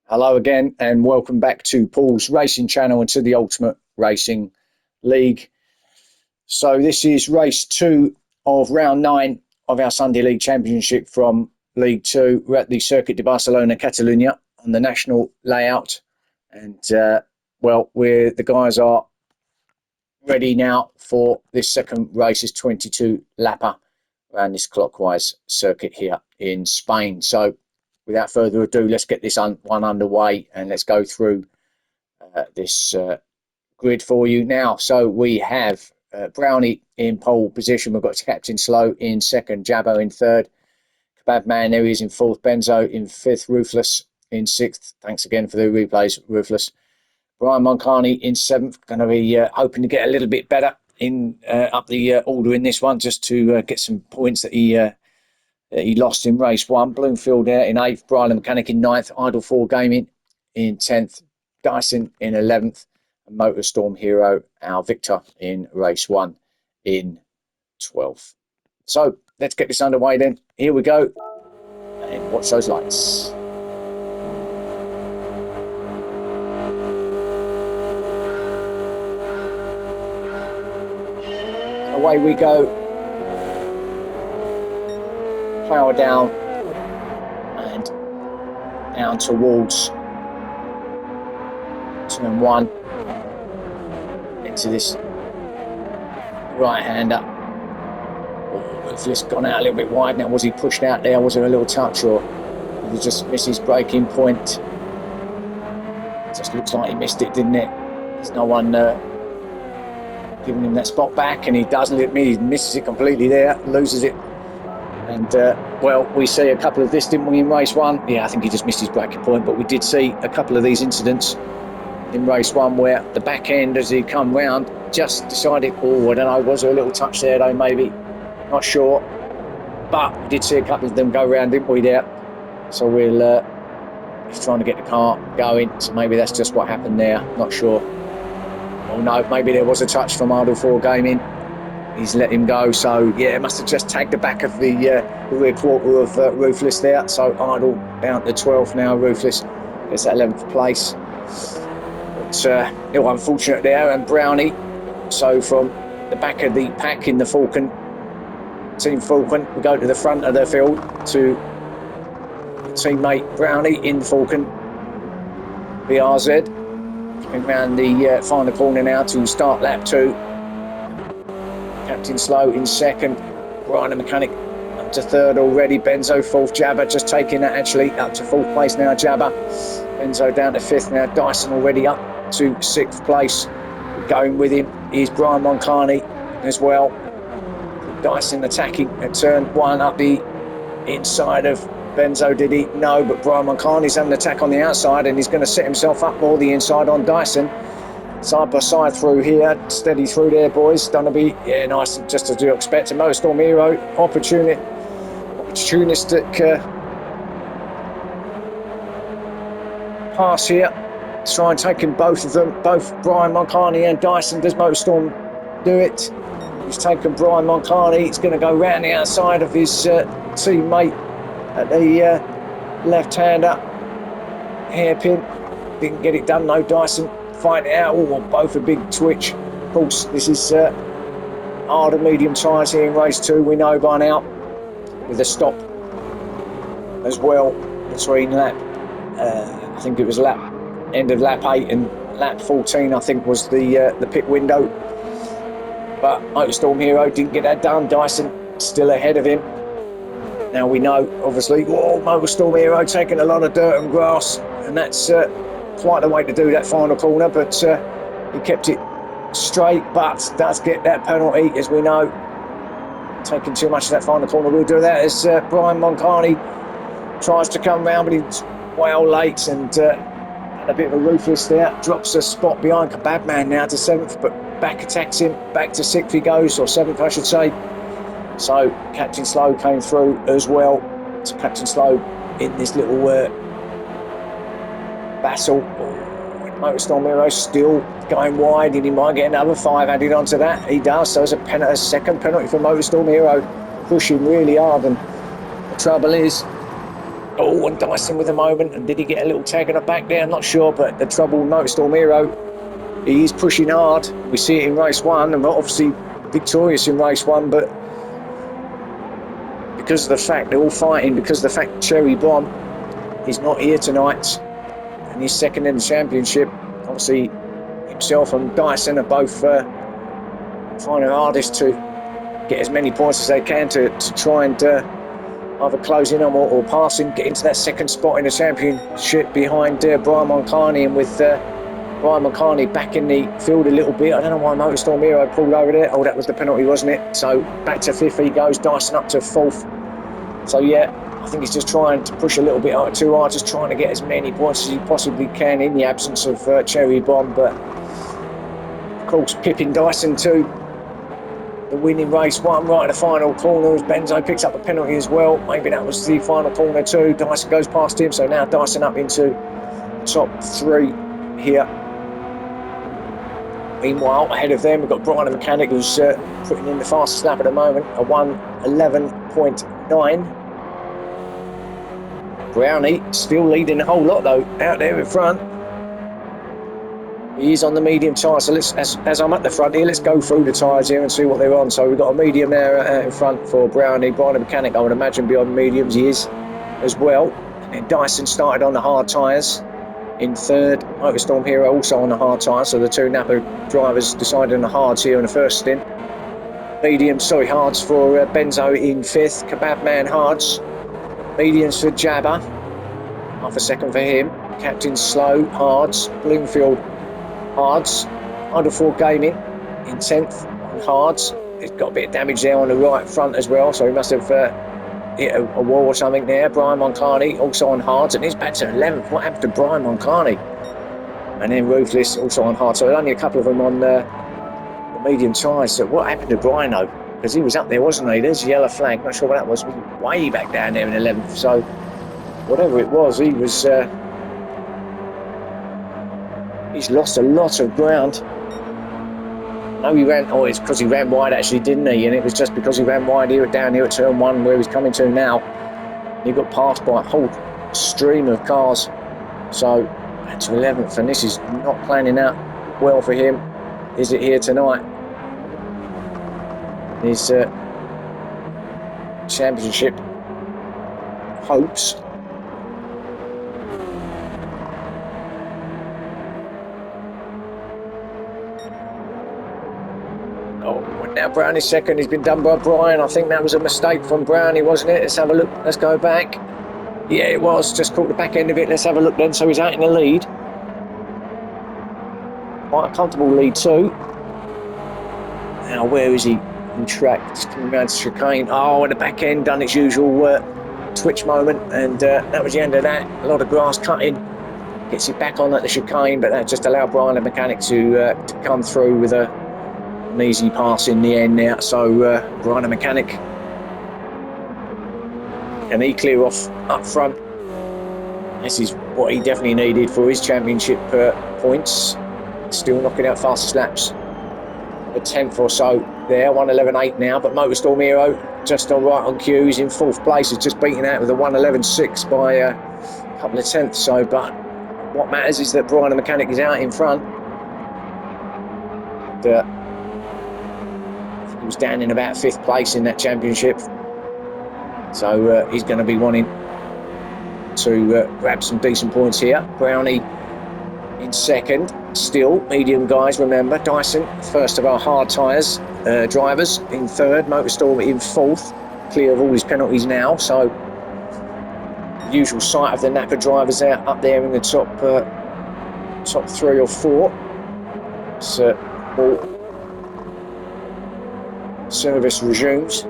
Hello again, and welcome back to Paul's Racing Channel and to the Ultimate Racing League. So this is race 2 of round 9 of our Sunday League Championship from League 2. We're at the Circuit de Barcelona, Catalunya on the national layout. And, the guys are ready now for this second race, is 22 lapper around this clockwise circuit here in Spain. So without further ado, let's get this one underway and let's go through this grid for you now. So we have Brownie in pole position. We've got Captain Slow in second, Jabbo in third, Kebab Man there he is in fourth, Benzo in fifth, Ruthless in sixth. Thanks again for the replays, Ruthless. Brian Moncani in seventh. Going to be hoping to get a little bit better in up the order in this one, just to get some points that he lost in race 1. Bloomfield there in 8th, Brian the Mechanic in 9th, Idle 4 Gaming in 10th, Dyson in 11th, and Motorstorm Hero, our victor in race 1 in 12th. So let's get this underway then. Here we go, and watch those lights. Away we go. Power down and down towards turn 1 into this right hander. We've just gone out a little bit wide now. Was he pushed out there? Was there a little touch, or did he just miss his braking point? Just looks like he missed it, didn't it? There's no one giving him that spot back, and he doesn't. He misses it completely there, loses it. And, we see a couple of this, didn't we, in race 1? Yeah, I think he just missed his braking point, but we did see a couple of these incidents in race 1 where the back end, as he come round, just decided, I don't know, was there a little touch there, though, maybe? Not sure. But we did see a couple of them go round, didn't we, there? So he's trying to get the car going, so maybe that's just what happened there. Not sure. Oh, no, maybe there was a touch from Idle 4 Gaming. He's let him go, so yeah, must have just tagged the back of the rear quarter of Ruthless there. So Idle down to 12th now. Ruthless gets that 11th place. But a little unfortunate there, and Brownie. So from the back of the pack in the Falcon, Team Falcon, we go to the front of the field to teammate Brownie in Falcon BRZ. Coming round the final corner now to start lap 2. Captain Slow in second, Brian the Mechanic up to third already, Benzo fourth, Jabba just taking that actually up to fourth place now, Jabba. Benzo down to fifth now, Dyson already up to sixth place. Going with him is Brian Moncani as well. Dyson attacking at turn 1 up the inside of Benzo, did he? No, but Brian Moncani's having an attack on the outside, and he's going to set himself up more the inside on Dyson. Side by side through here, steady through there, boys. Gonna be nice, just as you expect. A Motorstorm Hero, opportunistic pass here. Try and take in both of them, both Brian Moncani and Dyson. Does Motorstorm do it? He's taken Brian Moncani. He's going to go round the outside of his teammate at the left-hander hairpin. Didn't get it done though, Dyson. Find it out. Both a big twitch. Of course, this is hard and medium tyres here in race 2, we know by now, with a stop as well between I think it was end of lap 8 and lap 14, I think, was the pit window. But Motorstorm Hero didn't get that done. Dyson still ahead of him. Now we know, obviously, Motorstorm Hero taking a lot of dirt and grass, and that's quite the way to do that final corner, but he kept it straight, but does get that penalty, as we know. Taking too much of that final corner will do that, as Brian Moncani tries to come round, but he's well late, and a bit of a Ruthless there. Drops a spot behind Kebab Man now to 7th, but back attacks him, back to 6th he goes, or 7th I should say. So Captain Slow came through as well. So Captain Slow in this little battle. Motorstorm Hero still going wide, and he might get another 5 added onto that. He does, so it's a second penalty for Motorstorm Hero, pushing really hard. And the trouble is, Oh, and Dyson with a moment, and did he get a little tag in the back there? I'm not sure, but the trouble, Motorstorm Hero, he is pushing hard. We see it in race 1, and obviously victorious in race 1, but because of the fact they're all fighting, because of the fact Cherry Bomb is not here tonight, and he's second in the championship, obviously himself and Dyson are both trying their hardest to get as many points as they can to try and either close in on or pass him, get into that second spot in the championship behind Brian Moncani, and with Brian Moncani back in the field a little bit. I don't know why Motorstorm Hero pulled over there. Oh, that was the penalty, wasn't it? So back to 5th he goes, Dyson up to 4th. So yeah, I think he's just trying to push a little bit too hard, just trying to get as many points as he possibly can in the absence of Cherry Bomb. But of course, Pippin Dyson to the win in race 1 right at the final corner as Benzo picks up a penalty as well. Maybe that was the final corner too. Dyson goes past him, so now Dyson up into top 3 here. Meanwhile, ahead of them, we've got Brian the Mechanic, who's putting in the fastest lap at the moment, a 1:11.9. Brownie still leading the whole lot though, out there in front. He is on the medium tyre, so let's, as I'm at the front here, let's go through the tyres here and see what they're on. So we've got a medium there out in front for Brownie. Brian the Mechanic, I would imagine, beyond mediums, he is as well. And Dyson started on the hard tyres in 3rd. Motorstorm Hero also on the hard tyres, so the 2 Napa drivers decided on the hards here in the first stint. Hards for Benzo in 5th. Kebab Man hards. Mediums for Jabba. Half a second for him. Captain Slow hards. Bloomfield hards. Under 4 Gaming in 10th on hards. He's got a bit of damage there on the right front as well, so he must have hit a wall or something there. Brian Moncani also on hards, and he's back to 11th. What happened to Brian Moncani? And then Ruthless also on hards, so only a couple of them on the medium tyres. So what happened to Brian though? Because he was up there, wasn't he? There's a yellow flag, not sure what that was. Way back down there in 11th, so whatever it was, he was he's lost a lot of ground. No, he ran. Oh, it's because he ran wide, actually, didn't he? And it was just because he ran wide here down here at turn 1, where he's coming to now. He got passed by a whole stream of cars. So back to 11th, and this is not planning out well for him, is it here tonight? His championship hopes. Now Brownie's second, he's been done by Brian. I think that was a mistake from Brownie, wasn't it? Let's have a look, let's go back. Yeah, it was, just caught the back end of it. Let's have a look then. So he's out in the lead. Quite a comfortable lead too. Now where is he in track? Just coming around to chicane. Oh, at the back end, done its usual twitch moment, and that was the end of that. A lot of grass cutting. Gets it back on at the chicane, but that just allowed Brian the Mechanic to come through with an easy pass in the end now. So Brian the Mechanic, can he clear off up front? This is what he definitely needed for his championship points. Still knocking out fastest laps. A 10th or so there, 1:11.8 now, but Motorstorm Hero just all right on cue. He's in 4th place. He's just beaten out with a 1:11.6 by a couple of tenths. So, but what matters is that Brian the Mechanic is out in front. And, he was down in about 5th place in that championship, so he's going to be wanting to grab some decent points here. Brownie in 2nd, still medium guys, remember. Dyson, first of our hard tyres drivers, in 3rd. Motorstorm in 4th, clear of all his penalties now, so usual sight of the Napa drivers out up there in the top 3 or 4. So all service resumes.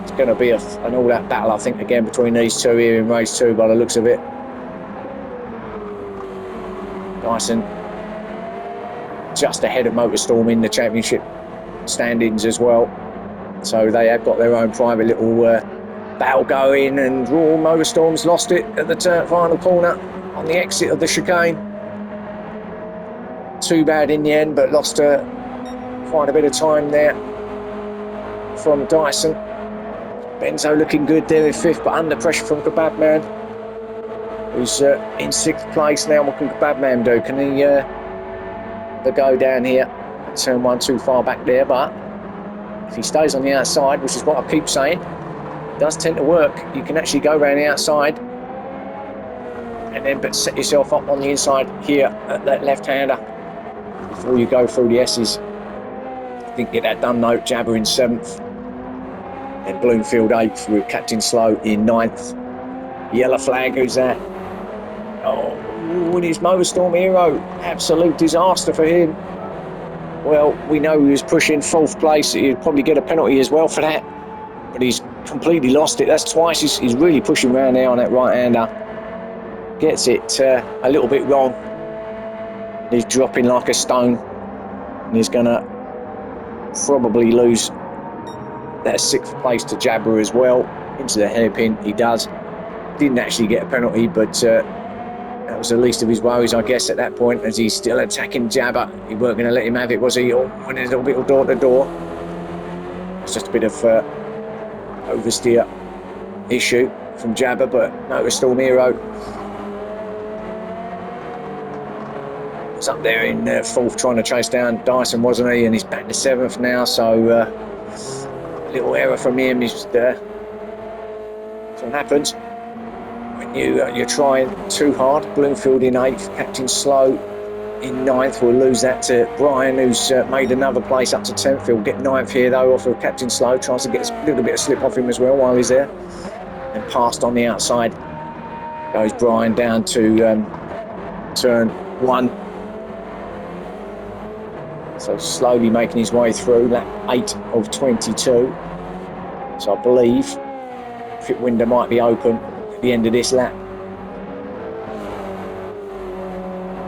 It's going to be an all-out battle, I think, again between these two here in race 2 by the looks of it. Dyson just ahead of Motorstorm in the championship standings as well, so they have got their own private little battle going, and Raw Motorstorm's lost it at the final corner on the exit of the chicane. Too bad in the end, but lost quite a bit of time there from Dyson. Benzo looking good there in 5th, but under pressure from Kebab Man, who's in 6th place now. What can Kebab Man do? Can he go down here? Turn 1 too far back there, but if he stays on the outside, which is what I keep saying, it does tend to work. You can actually go around the outside and then set yourself up on the inside here at that left-hander before you go through the S's. Didn't get that done though. Jabber in 7th. And Bloomfield 8th with Captain Slow in 9th. Yellow flag, who's that? Oh, and his Motorstorm Hero. Absolute disaster for him. Well, we know he was pushing 4th place. He'd probably get a penalty as well for that. But he's completely lost it. That's twice he's really pushing around there on that right-hander. Gets it a little bit wrong. He's dropping like a stone. And he's going to probably lose that 6th place to Jabber as well. Into the hairpin, he does. Didn't actually get a penalty, but that was the least of his worries, I guess, at that point, as he's still attacking Jabber. He weren't going to let him have it, was he? Or when there's a little bit of door-to-door. It's just a bit of oversteer issue from Jabber, but Motorstorm Hero was up there in 4th trying to chase down Dyson, wasn't he? And he's back to 7th now, so little error from him is there. So what happens when you're trying too hard. Bloomfield in 8th, Captain Slow in 9th. We'll lose that to Brian, who's made another place up to 10th. He'll get 9th here though off of Captain Slow. Tries to get a little bit of slip off him as well while he's there. And passed on the outside goes Brian down to turn 1. So slowly making his way through lap 8 of 22. So I believe pit window might be open at the end of this lap.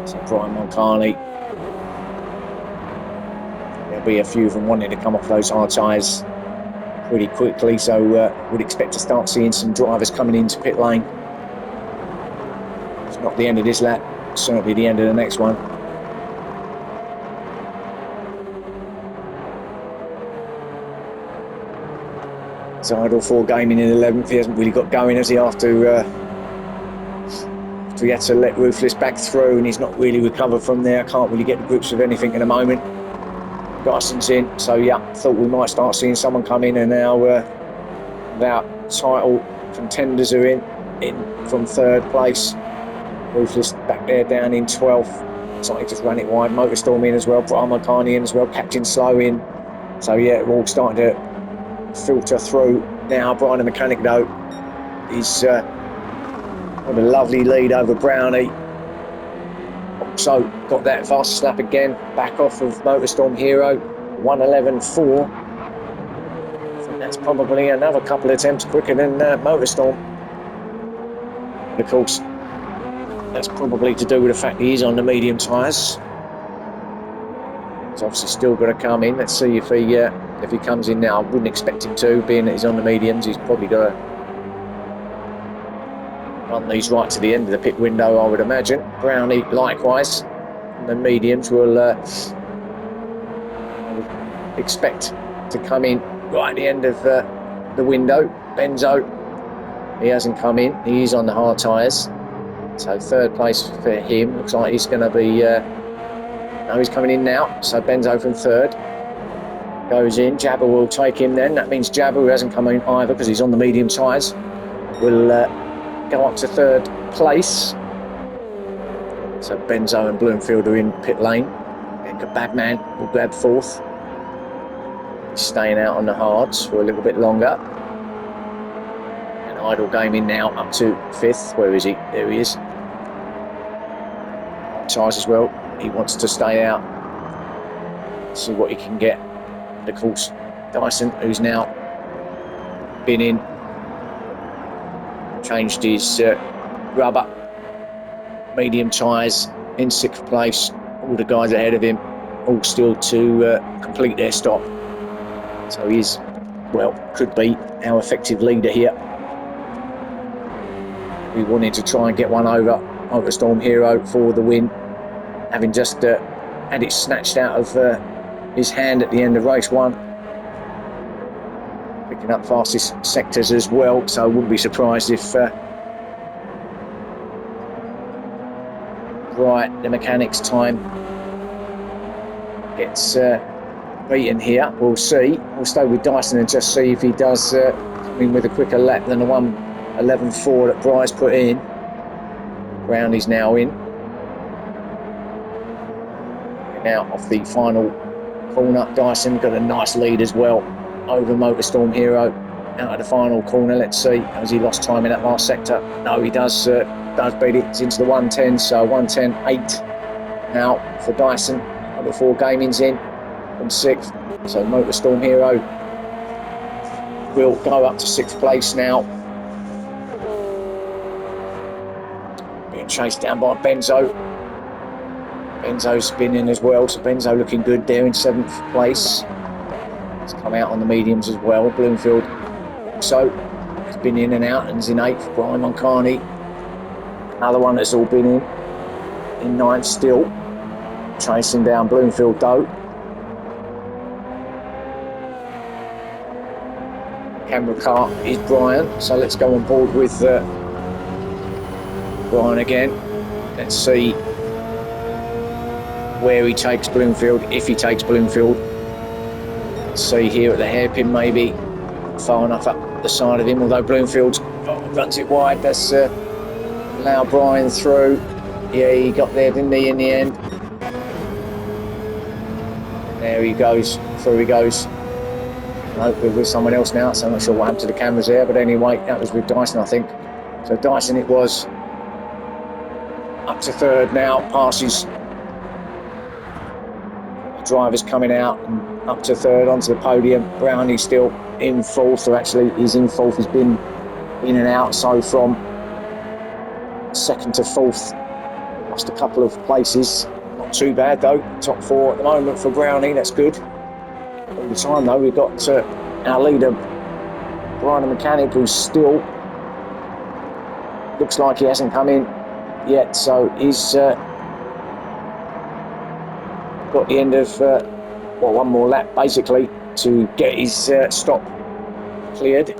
So Brian Mulcahy, there'll be a few of them wanting to come off those hard tyres pretty quickly. So would expect to start seeing some drivers coming into pit lane. It's not the end of this lap, certainly the end of the next one. So Idle 4 Gaming in 11th. He hasn't really got going, has he, after he had to let Ruthless back through, and he's not really recovered from there. Can't really get the grips with anything at the moment. Dyson's in, so yeah, thought we might start seeing someone come in, and now about title contenders are in from 3rd place. Ruthless back there down in 12th. So he just ran it wide. Motorstorm in as well. Brian Mulcahy in as well. Captain Slow in. So yeah, we're all starting to filter through now. Brian the Mechanic though is got a lovely lead over Brownie. So got that fast lap again, back off of Motorstorm Hero, 1:11.4. So that's probably another couple of attempts quicker than Motorstorm. And of course, that's probably to do with the fact he is on the medium tyres. He's obviously still got to come in. Let's see if he comes in now. I wouldn't expect him to, being that he's on the mediums. He's probably got to run these right to the end of the pit window, I would imagine. Brownie likewise. And the mediums will expect to come in right at the end of the window. Benzo, he hasn't come in. He is on the hard tyres. So 3rd place for him. Looks like he's going to be... no, he's coming in now. So Benzo from 3rd. Goes in. Jabber will take him then. That means Jabber, who hasn't come in either because he's on the medium tyres, will go up to 3rd place. So Benzo and Bloomfield are in pit lane. And Kebab Man will grab 4th. He's staying out on the hards for a little bit longer. And Idle Gaming now up to 5th. Where is he? There he is. Tyres as well. He wants to stay out. See what he can get. And of course, Dyson, who's now been in, changed his rubber, medium tyres, in 6th place. All the guys ahead of him, all still to complete their stop. So he's, well, could be our effective leader here. We wanted to try and get one over Motorstorm Hero for the win, having just had it snatched out of his hand at the end of race 1. picking up fastest sectors as well, so I wouldn't be surprised if Bright, the mechanic's time, gets beaten here. We'll see. We'll stay with Dyson and just see if he does come in with a quicker lap than the 1:11.4 that Bry's put in. Brownie's now in. Now off the final corner, Dyson got a nice lead as well over Motorstorm Hero out of the final corner. Let's see, has he lost time in that last sector? No, he does beat it. It's into the 110, so 110.8 now for Dyson. Number 4 Gaming's in from 6th, so Motorstorm Hero will go up to 6th place now. Being chased down by Benzo. Benzo's been in as well, so Benzo looking good there in 7th place. He's come out on the mediums as well. Bloomfield also has been in and out and is in 8th. Brian Moncani, another one that's all been in 9th still. Chasing down Bloomfield though. Camera car is Brian, so let's go on board with Brian again. Let's see where he takes Bloomfield, if he takes Bloomfield. Let's see here at the hairpin, maybe far enough up the side of him, although Bloomfield runs it wide. That's allow Brian through. Yeah, he got there, didn't he, in the end? There he goes, through he goes. No, we're with someone else now, so I'm not sure what happened to the cameras there, but anyway, that was with Dyson, I think. So Dyson it was, up to 3rd now, passes drivers coming out and up to 3rd onto the podium. Brownie still in 4th, or actually he's in 4th, he's been in and out, so from 2nd to 4th, lost a couple of places. Not too bad though, top 4 at the moment for Brownie, that's good. All the time though, we've got our leader, Brian the Mechanic, who still looks like he hasn't come in yet, so he's got the end of one more lap basically to get his stop cleared.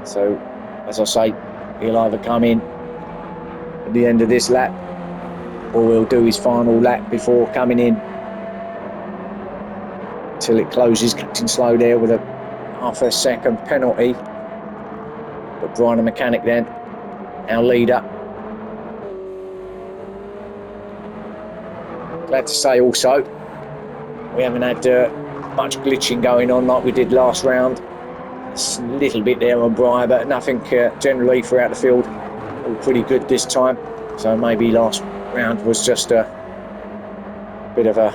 So as I say, he'll either come in at the end of this lap or he'll do his final lap before coming in till it closes. Captain slow there with a half a second penalty, but Brian the Mechanic then, our leader. Glad to say also, we haven't had much glitching going on like we did last round. It's a little bit there on Brian, but nothing generally throughout the field. All pretty good this time. So maybe last round was just a bit of an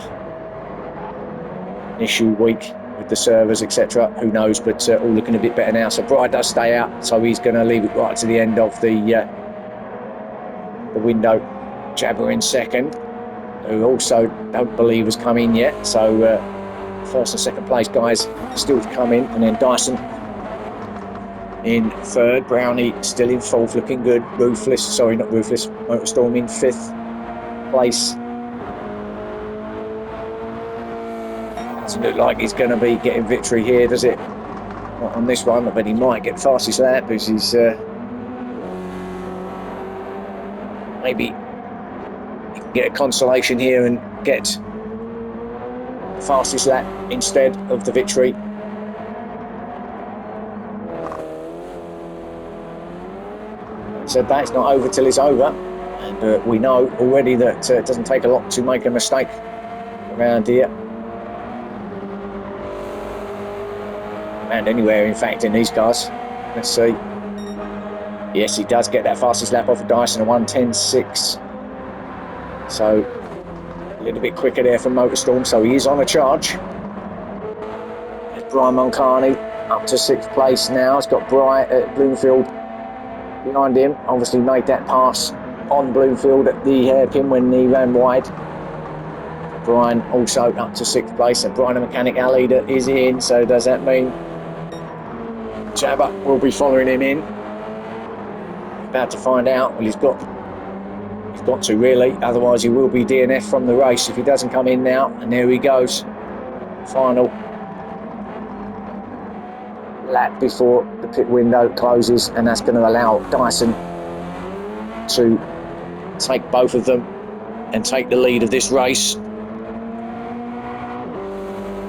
issue week with the servers, etc. Who knows, but all looking a bit better now. So Brian does stay out, so he's going to leave it right to the end of the window. Jabber in 2nd. Who also don't believe has come in yet, so 1st and 2nd place guys still to come in, and then Dyson in 3rd, Brownie still in 4th, looking good. Motorstorm in 5th place. Doesn't look like he's going to be getting victory here, does it? Not on this one, but he might get fastest lap because he's maybe get a consolation here and get fastest lap instead of the victory. So that's not over till it's over, and we know already that it doesn't take a lot to make a mistake around here, and anywhere in fact in these cars. Let's see. Yes, he does get that fastest lap off of Dyson, a 1:10.6. So a little bit quicker there from Motorstorm, so he is on a charge. There's Brian Moncani up to 6th place now. He's got Bloomfield behind him. Obviously made that pass on Bloomfield at the hairpin when he ran wide. Brian also up to 6th place, and Brian the Mechanic, our leader, is in. So does that mean Jabber will be following him in? About to find out. Well, he's got to really, otherwise he will be DNF from the race if he doesn't come in now. And there he goes, final lap before the pit window closes, and that's going to allow Dyson to take both of them and take the lead of this race.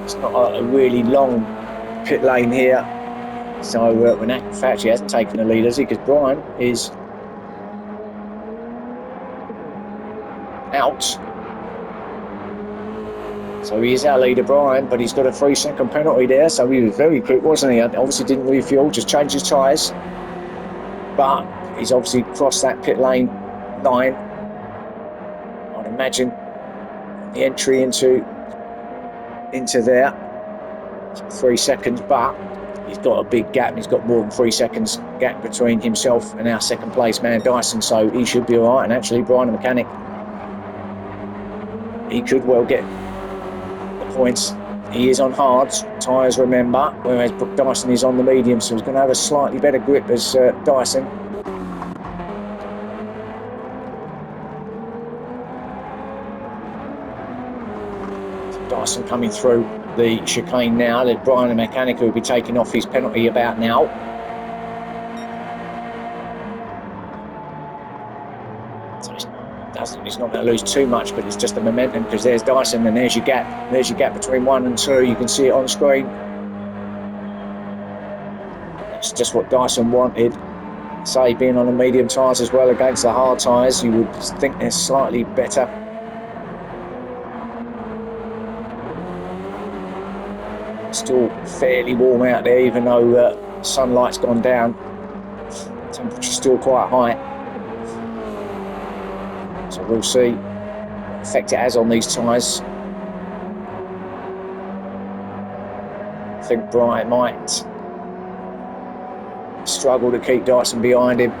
It's not a really long pit lane here, so in fact he hasn't taken the lead, has he? Because Brian is out. So he is our leader, Brian, but he's got a 3-second penalty there, so he was very quick, wasn't he? Obviously didn't refuel, just changed his tyres, but he's obviously crossed that pit lane line. I'd imagine the entry into there, 3 seconds, but he's got a big gap. He's got more than 3 seconds gap between himself and our second place man Dyson, so he should be all right. And actually Brian the mechanic, he could well get the points. He is on hards tyres, remember, whereas Dyson is on the medium, so he's going to have a slightly better grip as Dyson. Dyson coming through the chicane now. There's Brian the mechanic who will be taking off his penalty about now. So he's not going to lose too much, but it's just the momentum, because there's Dyson and there's your gap. There's your gap between 1 and 2. You can see it on screen. That's just what Dyson wanted. Say, being on the medium tyres as well against the hard tyres, you would think they're slightly better. Still fairly warm out there, even though sunlight's gone down. Temperature's still quite high. So we'll see what effect it has on these tyres. I think Brian might struggle to keep Dyson behind him,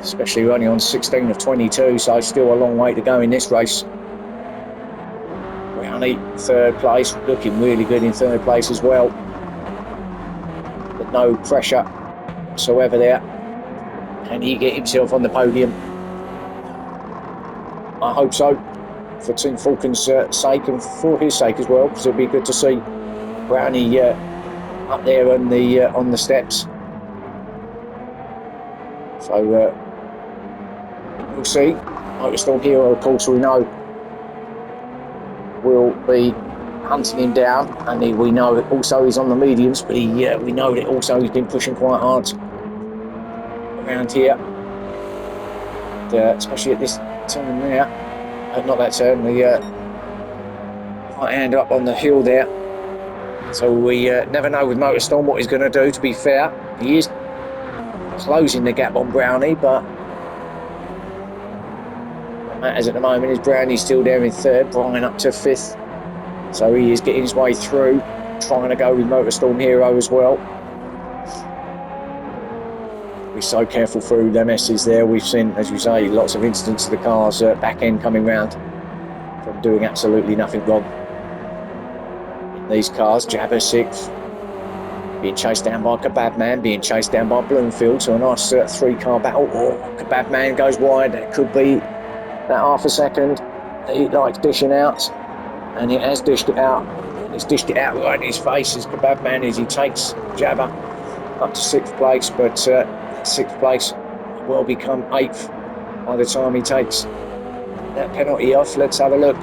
especially only on 16 of 22, so still a long way to go in this race. Brownie, 3rd place, looking really good in 3rd place as well, but no pressure whatsoever there. Can he get himself on the podium? I hope so, for Team Falcon's sake and for his sake as well, because it'll be good to see Brownie up there on the steps. So we'll see. Motorstorm Hero, of course, we know will be hunting him down, and we know that also he's on the mediums, but we know that also he's been pushing quite hard around here, especially at this turn there. Not that turn, the right hand up on the hill there. So we never know with Motorstorm what he's going to do, to be fair. He is closing the gap on Brownie, but what matters at the moment is Brownie's still there in 3rd, Brian up to 5th. So he is getting his way through, trying to go with Motorstorm Hero as well. Be so careful through them S's there. We've seen, as you say, lots of incidents of the cars back end coming round from doing absolutely nothing wrong. In these cars, Jabba 6th, being chased down by Kebab Man, being chased down by Bloomfield, so a nice 3-car battle. Oh, Kebab Man goes wide. That could be that half a second that he likes dishing out, and it has dished it out. It's dished it out right in his face as Kebab Man as he takes Jabba up to 6th place, but 6th place will become 8th by the time he takes that penalty off. Let's have a look.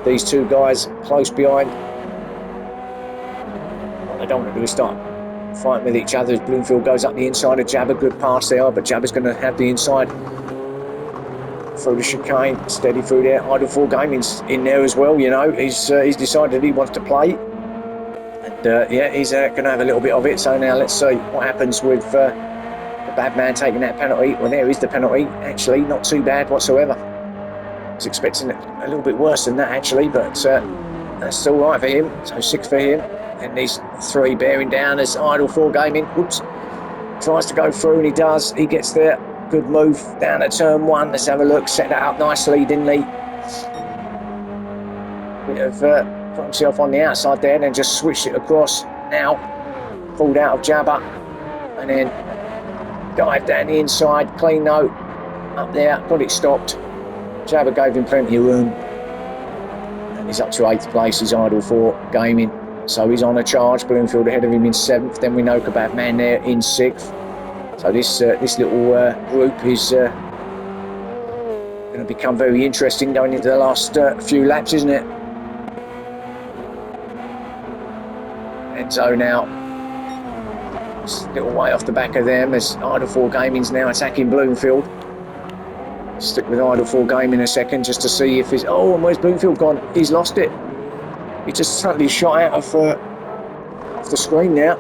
These two guys close behind. What they don't want to do is start fighting with each other as Bloomfield goes up the inside of Jabba. Good pass there, but Jabba's going to have the inside through the chicane, steady through there. Idle 4 Gaming's in there as well, you know. He's decided he wants to play. And yeah, he's going to have a little bit of it. So now let's see what happens with the bad man taking that penalty. Well, there is the penalty. Actually, not too bad whatsoever. I was expecting it a little bit worse than that, actually, but that's still right for him. So 6 for him. And these 3 bearing down as Idle 4 Gaming. Whoops. Tries to go through, and he does. He gets there. Good move down at turn 1. Let's have a look. Set that up nicely, didn't he? Bit of put himself on the outside there, and then just switched it across. Now pulled out of Jabba, and then dived down the inside. Clean note up there. Got it stopped. Jabba gave him plenty of room, and he's up to 8th place. He's Idle 4 Gaming. So he's on a charge. Bloomfield ahead of him in 7th. Then we know Kebab Man there in 6th. So this little group is going to become very interesting going into the last few laps, isn't it? Enzo now, just a little way off the back of them as Idle 4 Gaming's now attacking Bloomfield. Stick with Idle 4 Gaming a second just to see if he's... Oh, and where's Bloomfield gone? He's lost it. He just suddenly shot out of off the screen now.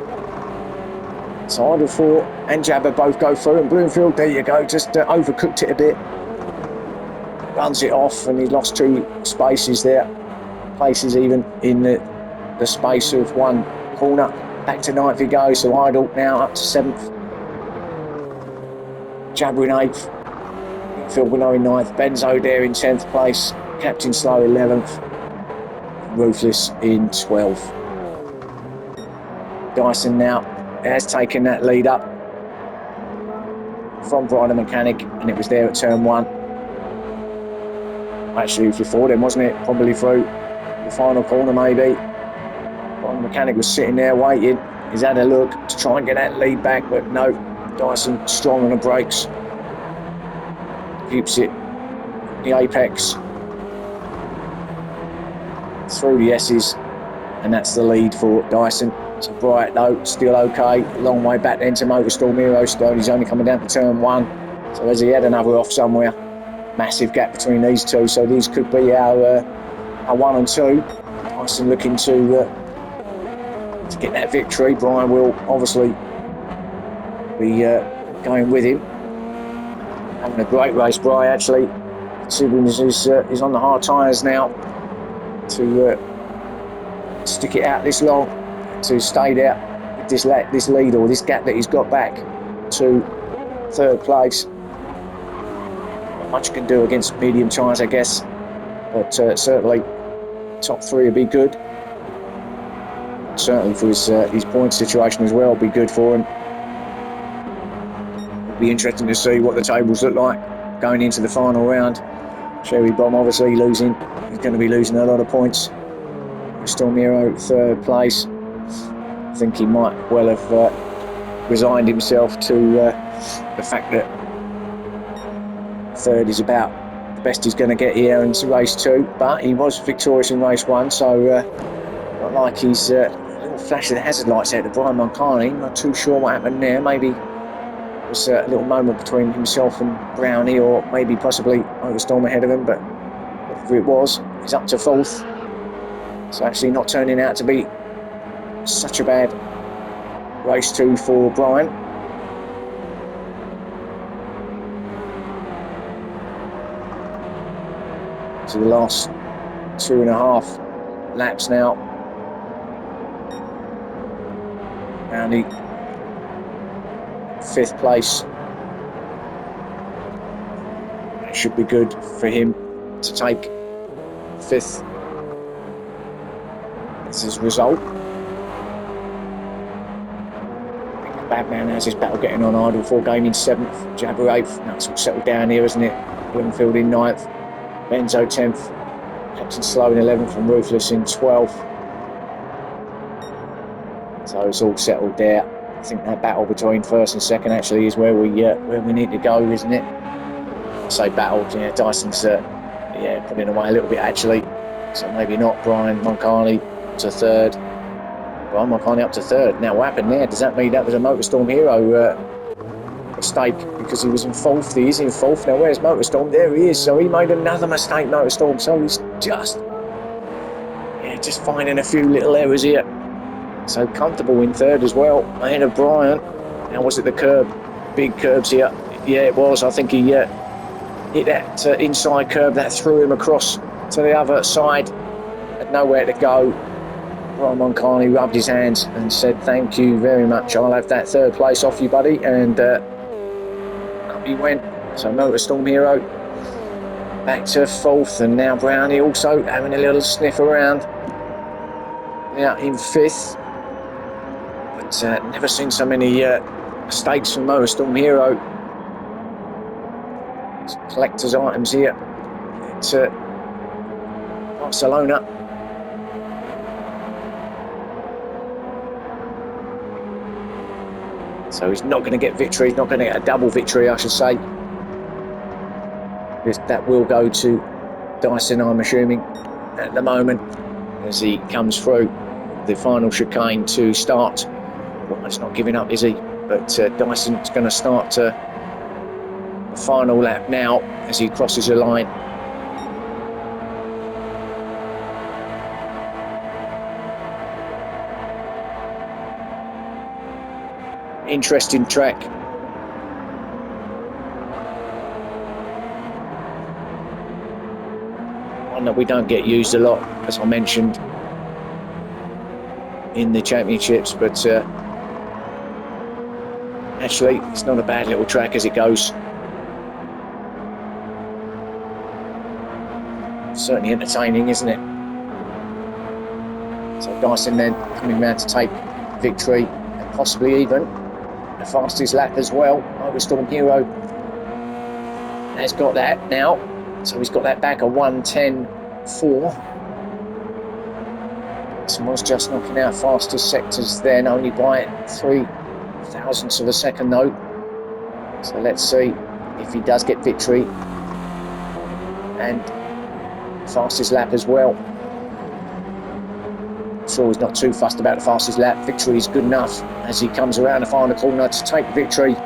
So Idle 4 and Jabba both go through, and Bloomfield, there you go, just overcooked it a bit. Runs it off, and he lost 2 spaces there. Places even in the space of 1 corner. Back to 9th he goes, so Idle now up to 7th. Jabba in 8th. Phil Winnow in 9th. Benzo there in 10th place. Captain Slow 11th. Ruthless in 12th. Dyson now has taken that lead up from Brian the Mechanic, and it was there at turn 1. Actually, before then, wasn't it? Probably through the final corner, maybe. Brian the Mechanic was sitting there waiting. He's had a look to try and get that lead back, but no. Dyson strong on the brakes. Keeps it the apex through the S's, and that's the lead for Dyson. So Bright though, still okay. Long way back then to Motorstorm Hero still. He's only coming down to turn 1. So has he had another off somewhere? Massive gap between these two. So these could be our 1 and 2. Dyson looking to get that victory. Brian will obviously be going with him. Having a great race, Bry, actually. Siblings is on the hard tyres now to stick it out this long, to stay there with this lead, or this gap that he's got back to 3rd place. Not much you can do against medium tyres, I guess, but certainly top 3 would be good. Certainly for his point situation as well, would be good for him. Be interesting to see what the tables look like going into the final round. Cherry Bomb obviously losing. He's going to be losing a lot of points. Storm Hero 3rd place. I think he might well have resigned himself to the fact that 3rd is about the best he's going to get here in race 2. But he was victorious in race 1, so not like he's a little flash of the hazard lights out to Brian Moncani. Not too sure what happened there. Maybe was a little moment between himself and Brownie, or maybe possibly Motorstorm ahead of him, but whatever it was, he's up to 4th. So actually not turning out to be such a bad race 2 for Brian. So the last 2.5 laps now. Brownie 5th place. It should be good for him to take 5th as his result. Batman has his battle getting on. Idle 4 Gaming 7th, Jabber 8th. Now it's all settled down here, isn't it? Bloomfield in 9th, Benzo 10th, Captain Slow in 11th, and Ruthless in 12th. So it's all settled there. I think that battle between 1st and 2nd actually is where we need to go, isn't it? I say battle, yeah. Dyson's putting away a little bit actually. So maybe not. Brian Moncani to 3rd. Brian Moncani up to 3rd. Now what happened there? Does that mean that was a Motorstorm Hero mistake because he was in 4th? He is in 4th. Now where's Motorstorm? There he is. So he made another mistake, Motorstorm. So he's just finding a few little errors here. So comfortable in 3rd as well, ahead of Brian. Now was it the curb? Big curbs here. Yeah, it was. I think he hit that inside curb that threw him across to the other side. Had nowhere to go. Brian Moncani rubbed his hands and said, "Thank you very much. I'll have that 3rd place off you, buddy." And up he went. So Motorstorm Hero back to 4th, and now Brownie also having a little sniff around. Now in 5th. Never seen so many mistakes from Motorstorm Hero. Some collector's items here at Barcelona. So he's not going to get victory. He's not going to get a double victory, I should say. That will go to Dyson, I'm assuming, at the moment, as he comes through the final chicane to start. Well, he's not giving up, is he? But Dyson's going to start the final lap now as he crosses the line. Interesting track. One that we don't get used a lot, as I mentioned, in the championships, but actually it's not a bad little track as it goes. Certainly entertaining, isn't it? So Dyson then coming round to take victory, and possibly even the fastest lap as well. Motorstorm Hero has got that now, so he's got that back, a 1:10.4. Someone's just knocking out fastest sectors then, only by 3 thousandths of a second though. So let's see if he does get victory and fastest lap as well. So he's not too fussed about the fastest lap. Victory is good enough as he comes around the final corner to take victory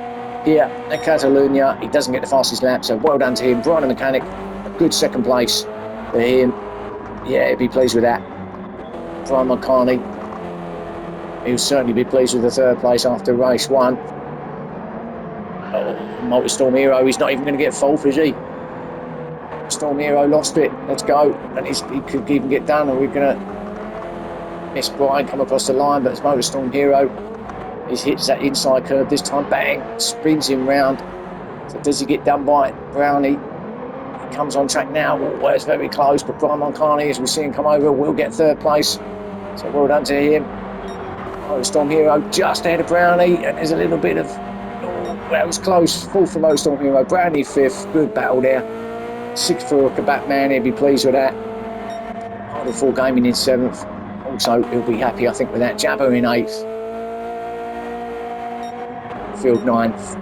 here at Catalonia. He doesn't get the fastest lap, so well done to him. Brian the mechanic, a good second place for him. Yeah, he'd be pleased with that. Brian McCartney, he'll certainly be pleased with the third place after race one. Motorstorm Hero, he's not even going to get fourth, is he? Storm Hero lost it. Let's go. And he could even get done, or we're going to miss Brian, come across the line, but it's Motorstorm Hero. He hits that inside curve this time, bang, spins him round. So does he get done by Brownie? He comes on track now. Oh, it's very close, but Brian Moncani, as we see him come over, will get third place. So well done to him. Motorstorm Hero just ahead of Brownie, and there's a little bit of, that was close. Fourth for Motorstorm Hero, Brownie fifth. Good battle there. Sixth for Kabat Man, he'll be pleased with that. Idle 4 Gaming in seventh. Also, he'll be happy, I think, with that. Jabber in eighth. Field ninth.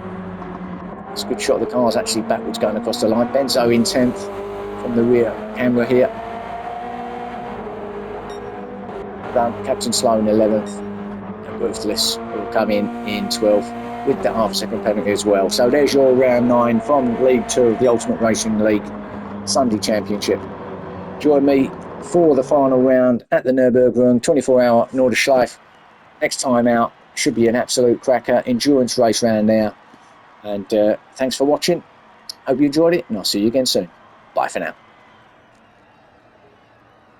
It's a good shot of the cars actually backwards going across the line. Benzo in 10th from the rear camera here. Captain Slow in 11th. And Ruthless will come in 12th with the half-second penalty as well. So there's your round 9 from League 2 of the Ultimate Racing League Sunday Championship. Join me for the final round at the Nürburgring 24-hour Nordschleife. Next time out should be an absolute cracker endurance race round there. And thanks for watching. Hope you enjoyed it, and I'll see you again soon. Bye for now.